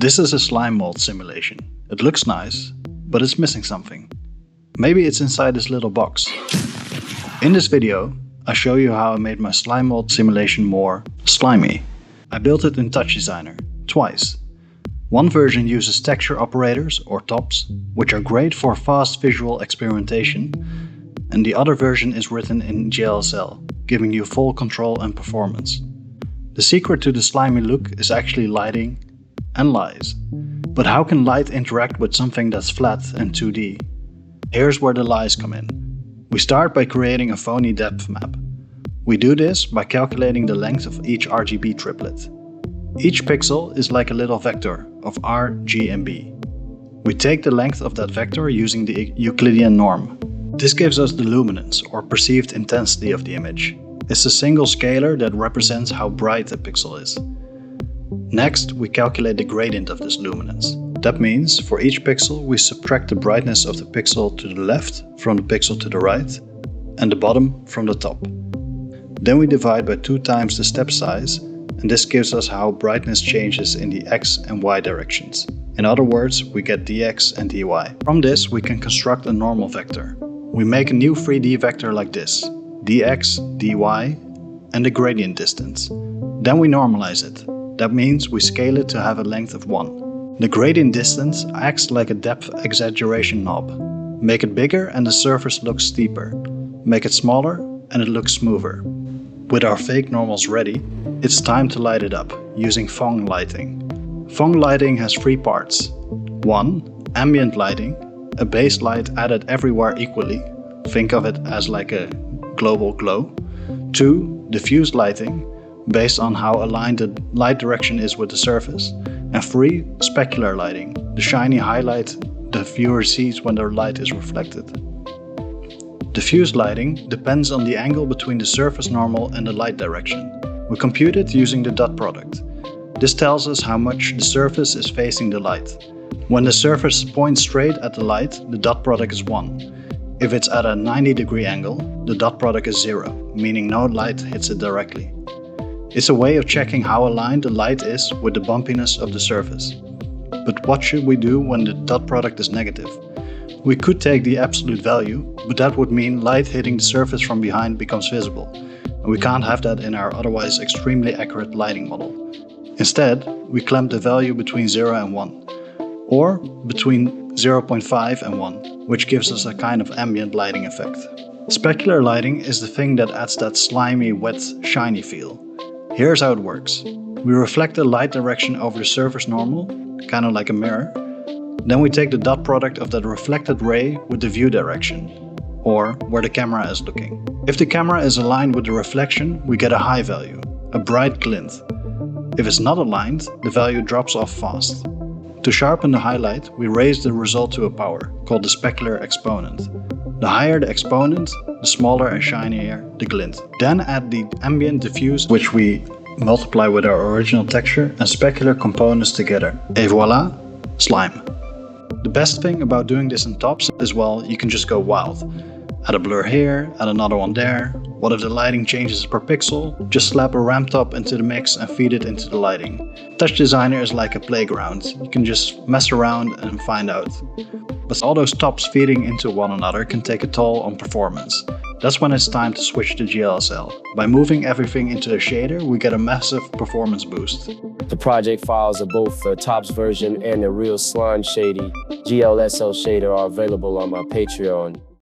This is a slime mold simulation. It looks nice, but it's missing something. Maybe it's inside this little box. In this video, I show you how I made my slime mold simulation more slimy. I built it in TouchDesigner, twice. One version uses texture operators, or TOPs, which are great for fast visual experimentation, and the other version is written in glsl, giving you full control and performance. The secret to the slimy look is actually lighting and lies. But how can light interact with something that's flat and 2D? Here's where the lies come in. We start by creating a phony depth map. We do this by calculating the length of each RGB triplet. Each pixel is like a little vector of R, G and B. We take the length of that vector using the Euclidean norm. This gives us the luminance, or perceived intensity of the image. It's a single scalar that represents how bright a pixel is. Next, we calculate the gradient of this luminance. That means, for each pixel, we subtract the brightness of the pixel to the left from the pixel to the right, and the bottom from the top. Then we divide by 2 times the step size, and this gives us how brightness changes in the x and y directions. In other words, we get dx and dy. From this, we can construct a normal vector. We make a new 3D vector like this, dx, dy, and the gradient distance. Then we normalize it. That means we scale it to have a length of 1. The gradient distance acts like a depth exaggeration knob. Make it bigger and the surface looks steeper. Make it smaller and it looks smoother. With our fake normals ready, it's time to light it up using Phong lighting. Phong lighting has 3 parts. 1. Ambient lighting, a base light added everywhere equally. Think of it as like a global glow. 2. Diffuse lighting, based on how aligned the light direction is with the surface. And 3. Specular lighting, the shiny highlight the viewer sees when their light is reflected. Diffuse lighting depends on the angle between the surface normal and the light direction. We compute it using the dot product. This tells us how much the surface is facing the light. When the surface points straight at the light, the dot product is 1. If it's at a 90-degree angle, the dot product is 0, meaning no light hits it directly. It's a way of checking how aligned the light is with the bumpiness of the surface. But what should we do when the dot product is negative? We could take the absolute value, but that would mean light hitting the surface from behind becomes visible, and we can't have that in our otherwise extremely accurate lighting model. Instead, we clamp the value between 0 and 1, or between 0.5 and 1, which gives us a kind of ambient lighting effect. Specular lighting is the thing that adds that slimy, wet, shiny feel. Here's how it works. We reflect the light direction over the surface normal, kind of like a mirror. Then we take the dot product of that reflected ray with the view direction, or where the camera is looking. If the camera is aligned with the reflection, we get a high value, a bright glint. If it's not aligned, the value drops off fast. To sharpen the highlight, we raise the result to a power, called the specular exponent. The higher the exponent, the smaller and shinier the glint. Then add the ambient diffuse, which we multiply with our original texture, and specular components together. Et voila, slime. The best thing about doing this in tops is, well, you can just go wild. Add a blur here, add another one there. What if the lighting changes per pixel? Just slap a ramp top into the mix and feed it into the lighting. TouchDesigner is like a playground. You can just mess around and find out. But all those tops feeding into one another can take a toll on performance. That's when it's time to switch to glsl. By moving everything into a shader, we get a massive performance boost. The project files of both the TOPS version and the real slime Shady glsl shader are available on my Patreon.